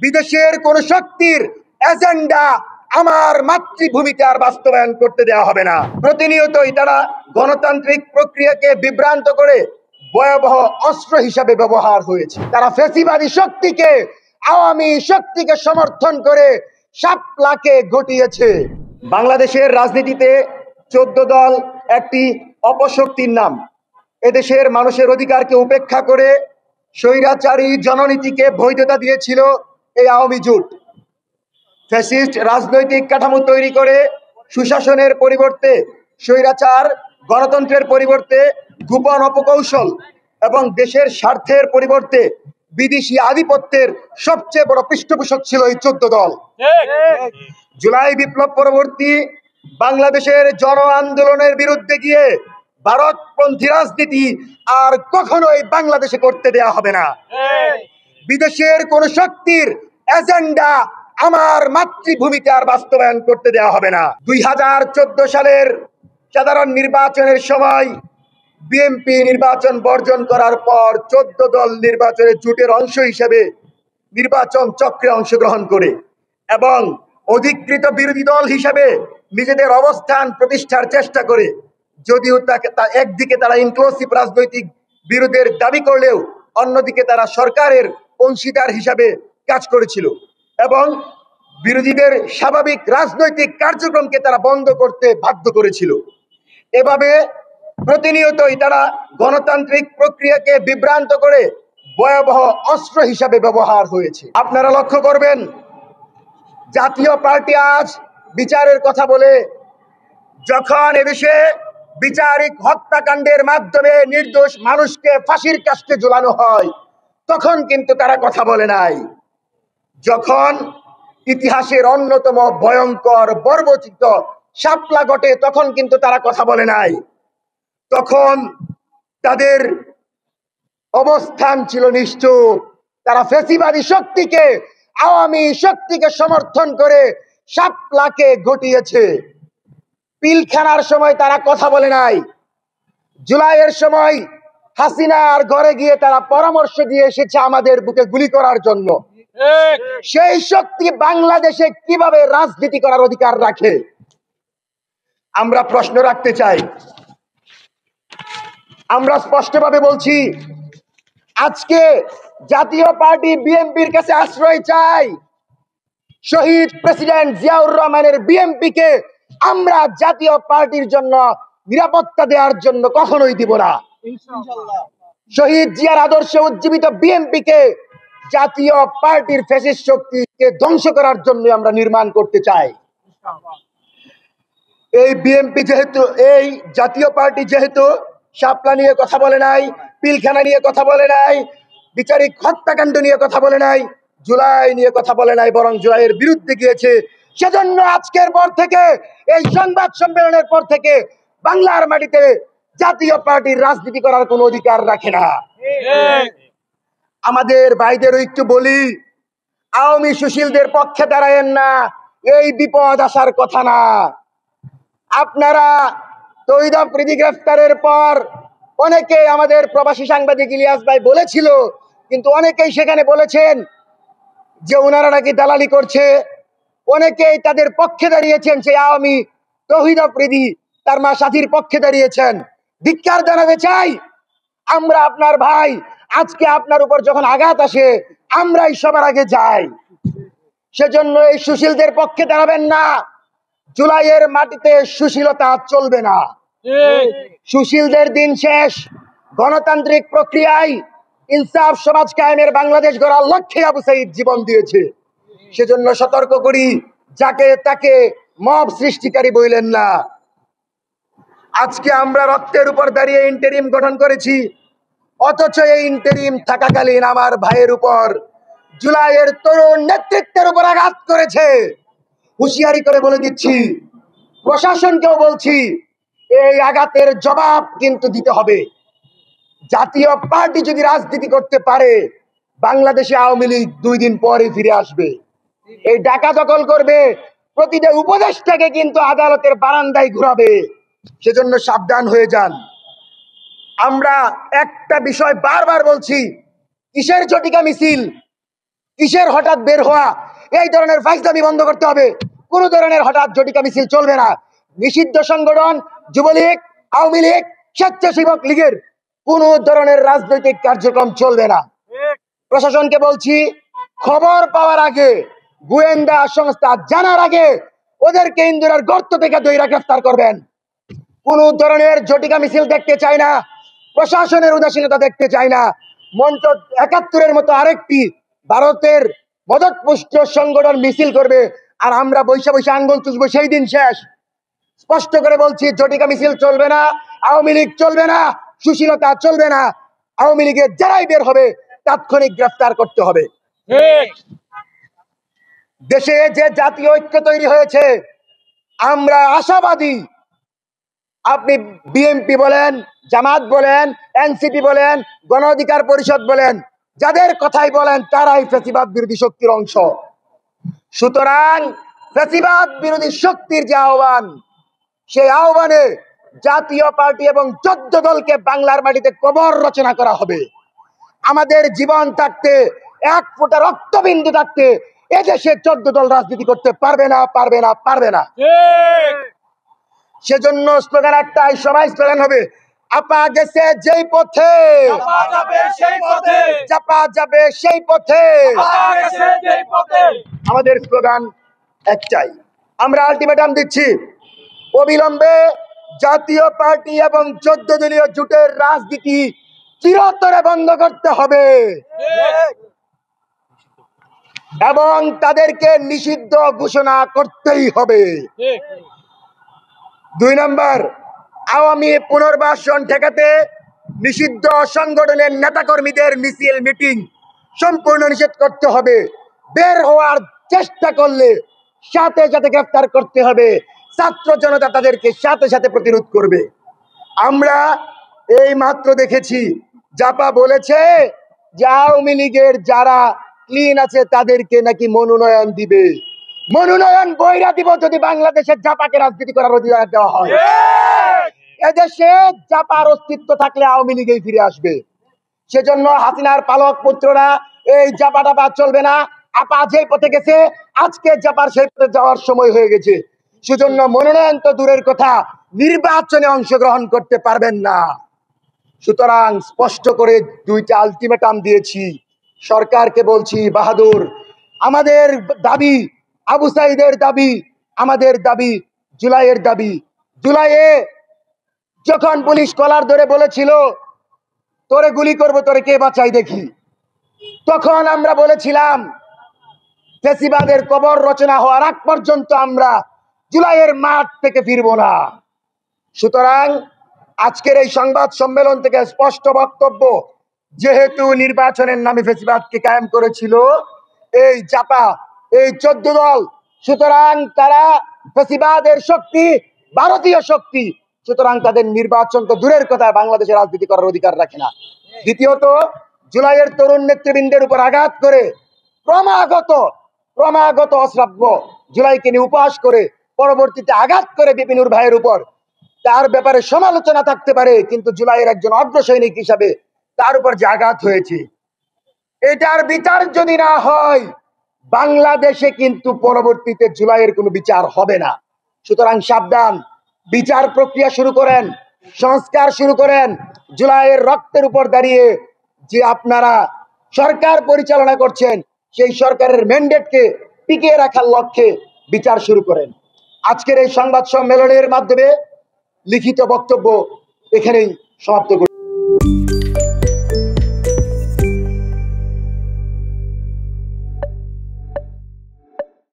বিদেশের কোন শক্তির এজেন্ডা আমার মাতৃভূমিতে আর বাস্তবায়ন করতে দেওয়া হবে না। প্রতিনিয়তই তারা গণতান্ত্রিক প্রক্রিয়াকে বিভ্রান্ত করে ভয়াবহ অস্ত্র হিসাবে ব্যবহার হয়েছে। তারা ফ্যাসিবাদী শক্তিকে, আওয়ামী শক্তিকে সমর্থন করে শাপলাকে ঘটিয়েছে। বাংলাদেশের রাজনীতিতে 14 দল একটি অপশক্তির নাম। এদেশের মানুষের অধিকারকে উপেক্ষা করে স্বৈরাচারী জননীতিকে বৈধতা দিয়েছিল এই আওয়ামী জোট। ফ্যাসিস্ট রাজনৈতিক কাঠামো তৈরি করে সুশাসনের পরিবর্তে স্বৈরাচার, গণতন্ত্রের পরিবর্তে গোপন অপকৌশল এবং দেশের স্বার্থের পরিবর্তে বিদেশি আধিপত্যের সবচেয়ে বড় পৃষ্ঠপোষক ছিল এই 14 দল। জুলাই বিপ্লব পরবর্তী বাংলাদেশের জন আন্দোলনের বিরুদ্ধে গিয়ে ভারতপন্থী রাজনীতি আর কখনোই বাংলাদেশে করতে দেয়া হবে না। বিদেশের কোন শক্তির এজেন্ডা আমার মাতৃভূমিতে আর বাস্তবায়ন করতে দেওয়া হবে না। 2014 সালের সাধারণ নির্বাচনের সময় বিএনপি নির্বাচন বর্জন করার পর 14 দল নির্বাচনে জোটের অংশ হিসেবে নির্বাচন চক্রে অংশগ্রহণ করে এবং অধিকৃত বিরোধী দল হিসেবে নিজেদের অবস্থান প্রতিষ্ঠার চেষ্টা করে, যদিও একদিকে তারা ইনক্লুসিভ রাজনৈতিক বিরোধের দাবি করলেও অন্যদিকে তারা সরকারের অংশীদার হিসাবে কাজ করেছিল এবং বিরোধীদের স্বাভাবিক রাজনৈতিক কার্যক্রমকে তারা বন্ধ করতে বাধ্য করেছিল। এভাবে প্রতিনিয়তই তারা গণতান্ত্রিক প্রক্রিয়াকে বিভ্রান্ত করে ভয়াবহ অস্ত্র হিসাবে ব্যবহার হয়েছে। আপনারা লক্ষ্য করবেন, জাতীয় পার্টি আজ বিচারের কথা বলে, যখন এদেশে বিচারিক হত্যাকাণ্ডের মাধ্যমে নির্দোষ মানুষকে ফাঁসির কাস্টে ঝুলানো হয় তখন কিন্তু তারা কথা বলে নাই। যখন ইতিহাসের অন্যতম ভয়ঙ্কর বর্বরচিত শাপলা ঘটে তখন কিন্তু তারা কথা বলে নাই। তখন তাদের অবস্থান ছিল নিশ্চুপ। তারা ফ্যাসিবাদী শক্তিকে, আওয়ামী শক্তিকে সমর্থন করে শাপলাকে ঘটিয়েছে। পিলখানার সময় তারা কথা বলে নাই। জুলাইয়ের সময় হাসিনার ঘরে গিয়ে তারা পরামর্শ দিয়ে এসেছে আমাদের বুকে গুলি করার জন্য। সেই শক্তি বাংলাদেশে কিভাবে রাজনীতি করার অধিকার রাখে? আমরা প্রশ্ন রাখতে চাই। আমরা স্পষ্টভাবে বলছি, আজকে জাতীয় পার্টি বিএনপির কাছে আশ্রয় চাই। শহীদ প্রেসিডেন্ট জিয়াউর রহমানের বিএনপিকে আমরা জাতীয় পার্টির জন্য নিরাপত্তা দেওয়ার জন্য কখনোই দিব না। শহীদ জিয়ার আদর্শে উজ্জীবিত বিএনপিকে জাতীয় পার্টির ফ্যাসিস্ট শক্তিকে ধ্বংস করার জন্য আমরা নির্মাণ করতে চাই। এই বিএনপি যেহেতু, এই জাতীয় পার্টি যেহেতু শাপলা নিয়ে কথা বলে নাই, পিলখানা নিয়ে কথা বলে নাই, বিচারিক হত্যাকাণ্ড নিয়ে কথা বলে নাই, জুলাই নিয়ে কথা বলে নাই, বরং জুলাইয়ের বিরুদ্ধে গিয়েছে, সেজন্য আজকের পর থেকে, এই সংবাদ সম্মেলনের পর থেকে বাংলার মাটিতে জাতীয় পার্টির রাজনীতি করার কোনো অধিকার রাখে না। আমাদের ভাইদেরও একটু বলি, আওয়ামী সুশীলদের পক্ষে দাঁড়ায়েন না, এই বিপদ আসার কথা না। আপনারা তৌহিদ আফ্রিদি গ্রেফতারের পর অনেকে, আমাদের প্রবাসী সাংবাদিক ইলিয়াস ভাই বলেছিল, কিন্তু অনেকেই সেখানে বলেছেন যে ওনারা নাকি দালালি করছে। অনেকেই তাদের পক্ষে দাঁড়িয়েছেন, সেই আওয়ামী তৌহিদ আফ্রিদি তার মা সাথীর পক্ষে দাঁড়িয়েছেন। ধিক্কার জানাতে চাই, আমরা আপনার ভাই, আজকে আপনার উপর যখন আঘাত আসে আমরাই সবার আগে যাই। সেজন্য এই সুশীলদের পক্ষে দাঁড়াবেন না। জুলাইয়ের মাটিতে সুশীলতা চলবে না। সুশীলদের দিন শেষ। গণতান্ত্রিক প্রক্রিয়ায় ইনসাফ সমাজ কায়েমের বাংলাদেশ গড়ার লক্ষ্যে আবু সাঈদ জীবন দিয়েছে। সেজন্য সতর্ক করি, যাকে তাকে মব সৃষ্টিকারী বইলেন না। আজকে আমরা রক্তের উপর দাঁড়িয়ে ইন্টারিম গঠন করেছি, অথচ এই ইন্টারিম থাকাকালীন আমার ভাইয়ের উপর, জুলাইয়ের তরুণ নেতৃত্বের উপর আঘাত করেছে। হুঁশিয়ারি করে বলে দিচ্ছি, প্রশাসনকেও বলছি, এই আঘাতের জবাব কিন্তু দিতে হবে। জাতীয় পার্টি যদি রাজনীতি করতে পারে, বাংলাদেশে আওয়ামী লীগ 2 দিন পরে ফিরে আসবে। এই ঢাকা দখল করবে, প্রতিটা উপদেষ্টাকে কিন্তু আদালতের বারান্দায় ঘুরাবে। সেজন্য সাবধান হয়ে যান। আমরা একটা বিষয় বারবার বলছি, কিসের ঝটিকা মিছিল? কিসের হঠাৎ বের হওয়া? এই ধরনের ফাইজলামি বন্ধ করতে হবে। কোন ধরনের হঠাৎ জটিকা মিছিল চলবে না। নিষিদ্ধ সংগঠন যুবলীগ, আওয়ামী লীগ, স্বেচ্ছাসেবক লীগের কোন ধরনের রাজনৈতিক কার্যক্রম চলবে না। প্রশাসনকে বলছি, খবর পাওয়ার আগে, গোয়েন্দা সংস্থা জানার আগে ওদেরকে ইন্দুরের গর্ত থেকে দইরা গ্রেফতার করবেন। কোন ধরনের জটিকা মিছিল দেখতে চাই না, প্রশাসনের উদাসীনতা দেখতে চাই না। মঞ্চ ৭১-এর মতো আরেকটি ভারতের মদতপুষ্ট সংগঠন মিছিল করবে, আর আমরা বৈশা বৈশা আঙ্গুল চুষবো, সেই দিন শেষ। স্পষ্ট করে বলছি, জটিকা মিছিল চলবে না, আওয়ামী লীগ চলবে না, সুশীলতা চলবে না। আওয়ামী লীগের যারাই বের হবে তাৎক্ষণিক গ্রেফতার করতে হবে। দেশে যে জাতীয় ঐক্য তৈরি হয়েছে, আমরা আশাবাদী। আপনি বিএনপি বলেন, জামাত বলেন, এনসিপি বলেন, গণ অধিকার পরিষদ বলেন, যাদের কথাই বলেন তারাই ফ্যাসিবাদ বিরোধী শক্তির অংশ। সুতরাং ফ্যাসিবাদ বিরোধী শক্তির যে আহ্বান, সেই আহ্বানে জাতীয় পার্টি এবং ১৪ দলকে বাংলার মাটিতে কবর রচনা করা হবে। আমাদের জীবন থাকতে, এক ফোঁটা রক্তবিন্দু থাকতে এদেশে ১৪ দল রাজনীতি করতে পারবে না, পারবে না, পারবে না। সেজন্য স্লোগান একটাই, সবাই স্লোগান হবে, আপা গেছে যেই পথে, চাপা যাবে সেই পথে। আমাদের স্লোগান একটাই, আমরা আলটিমেটাম দিচ্ছি, অবিলম্বে জাতীয় পার্টি এবং ১৪ দলীয় জোটের রাজনীতি চিরতরে বন্ধ করতে হবে এবং তাদেরকে নিষিদ্ধ ঘোষণা করতেই হবে। ২ নম্বর, আওয়ামী পুনর্বাসন ঠেকাতে নিষিদ্ধ সংগঠনের নেতাকর্মীদের মিছিল মিটিং সম্পূর্ণ নিষেধ করতে হবে। বের হওয়ার চেষ্টা করলে সাথে সাথে গ্রেফতার করতে হবে। ছাত্র জনতা তাদেরকে সাথে সাথে প্রতিরোধ করবে। আমরা এই মাত্র দেখেছি, জাপা বলেছে যে আওয়ামী লীগের যারা ক্লিন আছে তাদেরকে নাকি মনোনয়ন দিবে। মনোনয়ন বইরা দিব যদি বাংলাদেশের জাপাকে রাজনীতি করার অধিকার দেওয়া হয়। এদেশে জাপার অস্তিত্ব থাকলে আওয়ামী লীগেই ফিরে আসবে। সেজন্য হাসিনার পালক পুত্ররা এই জাপা টাপা চলবে না। আপা যেই পথে গেছে, আজকে জাপার সেই পথে যাওয়ার সময় হয়ে গেছে। সেজন্য মনোনয়ন তো দূরের কথা, নির্বাচনে অংশগ্রহণ করতে পারবেন না। সুতরাং স্পষ্ট করে ২টা আলটিমেটাম দিয়েছি। সরকারকে বলছি, বাহাদুর, আমাদের দাবি, আবু সাইদের দাবি, আমাদের দাবি, জুলাইয়ের দাবি। জুলাইয়ে যখন পুলিশ কলার ধরে বলেছিল তোরে গুলি করবো, তোরে কে বাঁচাই দেখি, তখন আমরা বলেছিলাম ফ্যাসিবাদের কবর রচনা হওয়ার আগ পর্যন্ত আমরা জুলাইয়ের মাঠ থেকে ফিরবো না। সুতরাং আজকের এই সংবাদ সম্মেলন থেকে স্পষ্ট বক্তব্য, যেহেতু নির্বাচনের নামে ফ্যাসিবাদকে কায়েম করেছিল এই জাপা, এই ১৪ দল, সুতরাং তারা ফ্যাসিবাদের শক্তি, ভারতীয় শক্তি। সুতরাং তাদের নির্বাচন তো দূরের কথা, বাংলাদেশে রাজনীতি করার অধিকার রাখে না। দ্বিতীয়ত, জুলাইয়ের তরুণ নেতৃবৃন্দের উপর আঘাত করে ক্রমাগত অশ্রাব্য জুলাইকে নিয়ে উপহাস করে পরবর্তীতে আঘাত করে বিপিনুর ভাইয়ের উপর, তার ব্যাপারে সমালোচনা থাকতে পারে, কিন্তু জুলাইয়ের একজন অগ্রসৈনিক হিসাবে তার উপর যে আঘাত হয়েছে, এটার বিচার যদি না হয় বাংলাদেশে কিন্তু পরবর্তীতে জুলাইয়ের কোনো বিচার হবে না। সুতরাং সাবধান, বিচার প্রক্রিয়া শুরু করেন, সংস্কার শুরু করেন। জুলাইয়ের রক্তের উপর দাঁড়িয়ে যে আপনারা সরকার পরিচালনা করছেন, সেই সরকারের ম্যান্ডেটকে টিকিয়ে রাখার লক্ষ্যে বিচার শুরু করেন। আজকের এই সংবাদ সম্মেলনের মাধ্যমে লিখিত বক্তব্য এখানেই সমাপ্ত করি।